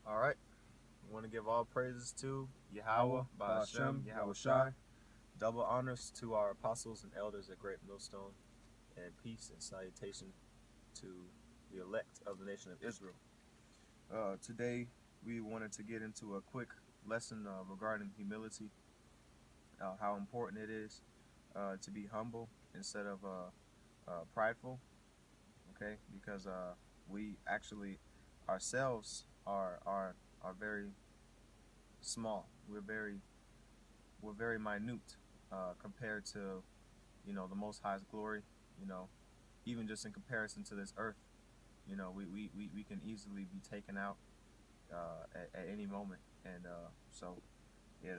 All right. We want to give all praises to Yahweh, Ba'ashem, Yahweh Shai. Double honors to our apostles and elders at Great Millstone, and peace and salutation to the elect of the nation of Israel. Today, we wanted to get into a quick lesson regarding humility, how important it is to be humble instead of prideful, okay? Because we actually ourselves are very small. We're very minute compared to the Most High's glory. You know, even just in comparison to this earth, we can easily be taken out at any moment, and so it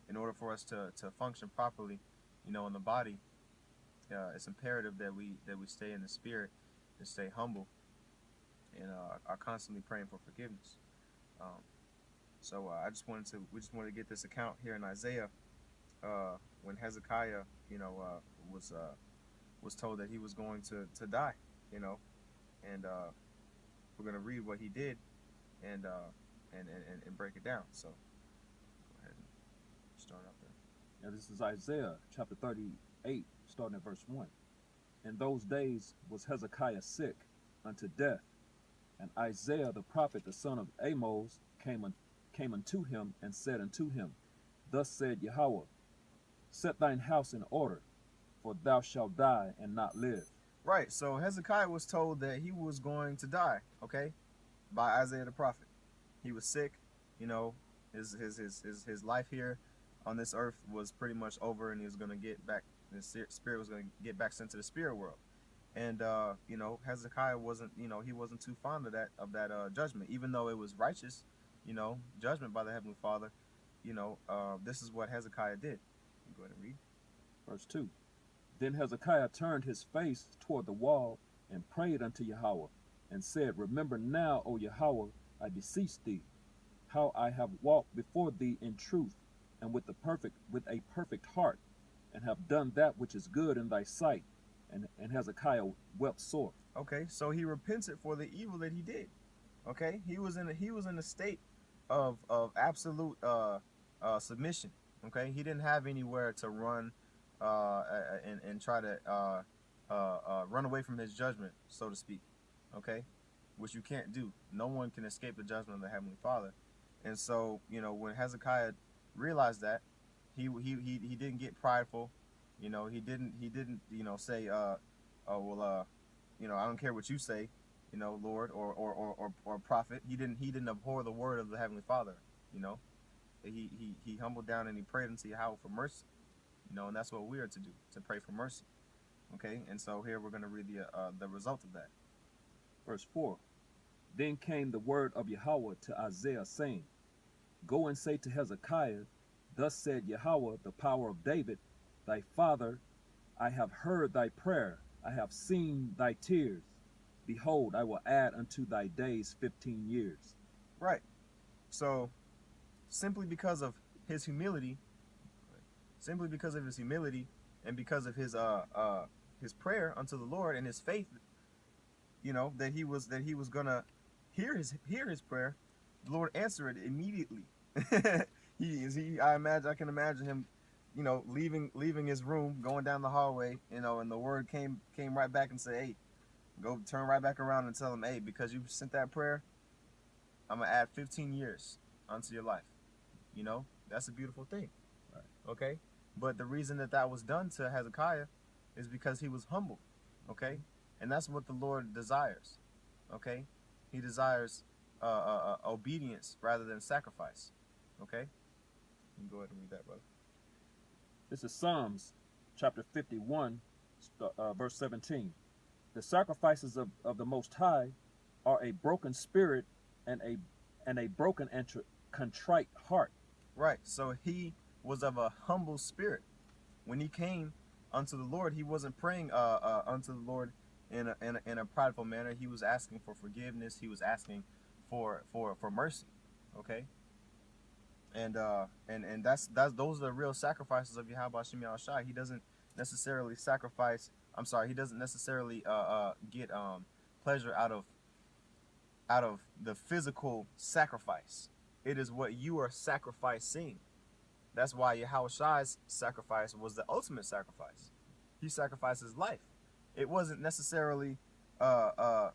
in order for us to function properly, in the body, it's imperative that we stay in the spirit and stay humble and are constantly praying for forgiveness. Um, So we just wanted to get this account here in Isaiah, when Hezekiah, was told that he was going to die, and we're gonna read what he did, and and break it down. So go ahead and start out there. Now, this is Isaiah chapter 38, starting at verse 1. In those days was Hezekiah sick unto death, and Isaiah the prophet, the son of Amos, came unto him and said unto him, Thus said Yahweh, Set thine house in order, for thou shalt die and not live. Right. So Hezekiah was told that he was going to die. Okay, by Isaiah the prophet. He was sick. You know, his life here on this earth was pretty much over, and he was going to get back. His spirit was going to get back into the spirit world. And Hezekiah wasn't, he wasn't too fond of that judgment, even though it was righteous, judgment by the Heavenly Father. This is what Hezekiah did. Go ahead and read. Verse 2. Then Hezekiah turned his face toward the wall and prayed unto Yahweh, and said, Remember now, O Yahweh, I beseech thee, how I have walked before thee in truth, and with a perfect heart, and have done that which is good in thy sight. And Hezekiah wept sore. Okay, so he repented for the evil that he did. Okay, he was in a state of absolute submission. Okay, he didn't have anywhere to run and try to run away from his judgment, so to speak. Okay, which you can't do. No one can escape the judgment of the Heavenly Father. And so, when Hezekiah realized that, he didn't get prideful. He didn't say, oh well, I don't care what you say, Lord or prophet. He didn't abhor the word of the Heavenly Father. He humbled down and he prayed unto Yahweh for mercy. And that's what we are to do, to pray for mercy. Okay, and so here we're going to read the result of that. Verse 4. Then came the word of Yahweh to Isaiah, saying, Go and say to Hezekiah, Thus said Yahweh, the power of David, thy father, I have heard thy prayer, I have seen thy tears. Behold, I will add unto thy days 15 years. Right. So, simply because of his humility, and because of his prayer unto the Lord and his faith, that he was gonna hear his prayer, the Lord answered it immediately. I can imagine him, leaving his room, going down the hallway, and the word came right back and said, hey, go turn right back around and tell him, hey, because you sent that prayer, I'm gonna add 15 years onto your life. That's a beautiful thing. Right. Okay, but the reason that was done to Hezekiah is because he was humble. Okay, and that's what the Lord desires. Okay, he desires obedience rather than sacrifice. Okay, you can go ahead and read that, brother. This is Psalms chapter 51, verse 17. The sacrifices of the Most High are a broken spirit and a broken and contrite heart. Right. So he was of a humble spirit. When he came unto the Lord, he wasn't praying unto the Lord in a prideful manner. He was asking for forgiveness. He was asking for mercy. Okay. And that's those are the real sacrifices of Yahweh Hashem Yahweh Shai. He doesn't necessarily sacrifice. He doesn't necessarily get pleasure out of out of the physical sacrifice. It is what you are sacrificing. That's why Yahweh's sacrifice was the ultimate sacrifice. He sacrificed his life. It wasn't necessarily the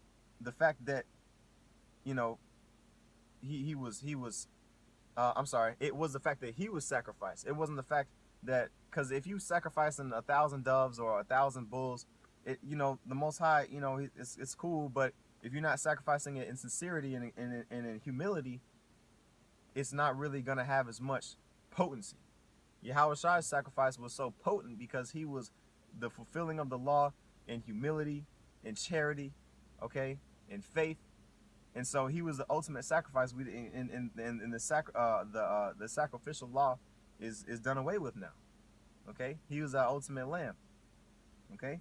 fact that, you know, he was I'm sorry. It was the fact that he was sacrificed. It wasn't the fact that, because if you sacrificing 1,000 doves or 1,000 bulls, it, you know, the Most High, you know, it's cool. But if you're not sacrificing it in sincerity and in humility, it's not really gonna have as much potency. Yahweh's sacrifice was so potent because he was the fulfilling of the law in humility, in charity, okay, in faith. And so he was the ultimate sacrifice. We in the sacrificial law is done away with now. Okay, he was our ultimate lamb. Okay,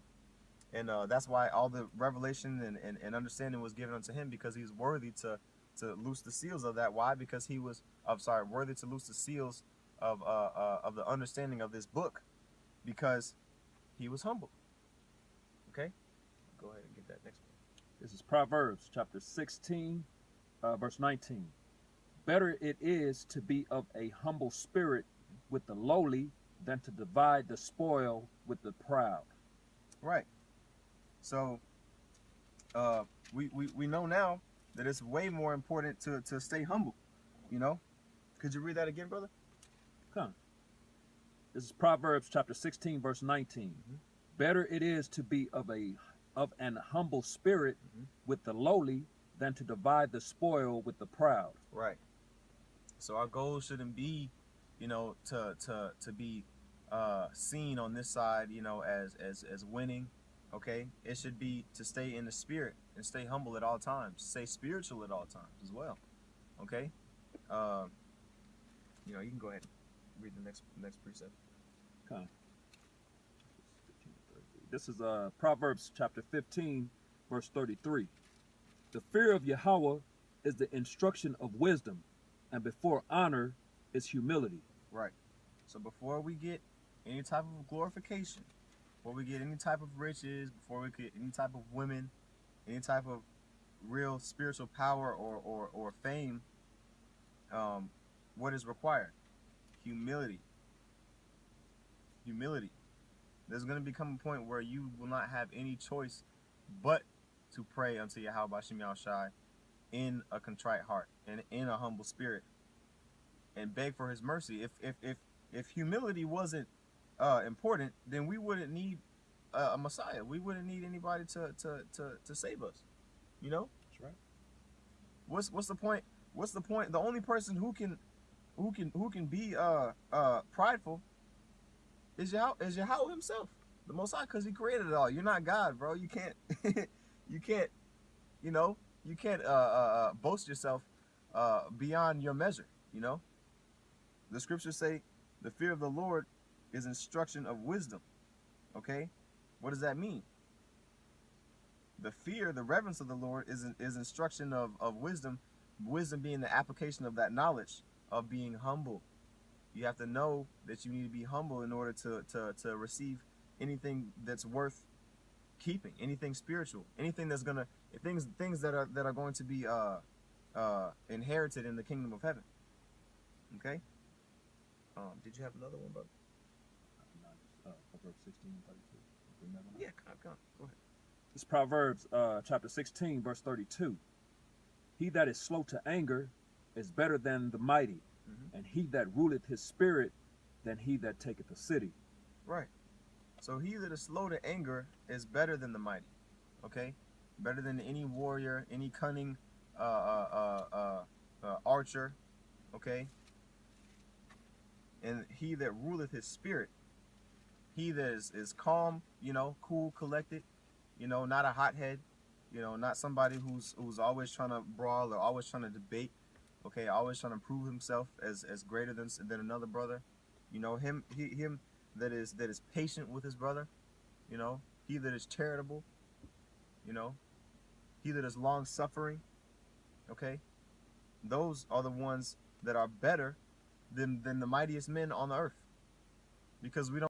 and that's why all the revelation and understanding was given unto him, because he was worthy to loose the seals of that. Why? Because he was, I'm sorry, worthy to loose the seals of the understanding of this book, because he was humble. Okay, go ahead and get that next one. This is Proverbs chapter 16, verse 19. Better it is to be of a humble spirit with the lowly than to divide the spoil with the proud. Right. So we know now that it's way more important to stay humble. You know? Could you read that again, brother? Come. This is Proverbs chapter 16, verse 19. Better it is to be of an humble spirit with the lowly than to divide the spoil with the proud. Right. So our goal shouldn't be, you know, to be seen on this side, you know, as winning. Okay, it should be to stay in the spirit and stay humble at all times, stay spiritual at all times as well. Okay, you know, you can go ahead and read the next precept. Okay. This is Proverbs chapter 15, verse 33. The fear of Yahweh is the instruction of wisdom, and before honor is humility. Right. So before we get any type of glorification, before we get any type of riches, before we get any type of women, any type of real spiritual power or fame, what is required? Humility. Humility. There's going to become a point where you will not have any choice but to pray unto Yahweh Bashim Yahushai in a contrite heart and in a humble spirit, and beg for his mercy. If humility wasn't important, then we wouldn't need a Messiah. We wouldn't need anybody to save us. You know? That's right. What's the point? What's the point? The only person who can be prideful is Yahweh himself, the Most High, because he created it all. You're not God, bro. You can't you can't, you know, you can't boast yourself beyond your measure. You know, the scriptures say the fear of the Lord is instruction of wisdom. Okay, what does that mean? The fear, the reverence of the Lord is instruction of wisdom. Wisdom being the application of that knowledge of being humble. You have to know that you need to be humble in order to receive anything that's worth keeping, anything spiritual, anything that's gonna, things that are going to be inherited in the kingdom of heaven. Okay. Did you have another one, brother? Proverbs 16, 32. Yeah, come on. Go ahead. It's Proverbs chapter 16, verse 32. He that is slow to anger is better than the mighty, and he that ruleth his spirit than he that taketh a city. Right. So he that is slow to anger is better than the mighty. Okay? Better than any warrior, any cunning archer. Okay? And he that ruleth his spirit, he that is calm, you know, cool, collected, you know, not a hothead, you know, not somebody who's always trying to brawl or always trying to debate. Okay, always trying to prove himself as greater than another brother. You know, him that is patient with his brother. You know, he that is charitable. You know, he that is long suffering. Okay, those are the ones that are better than the mightiest men on the earth, because we don't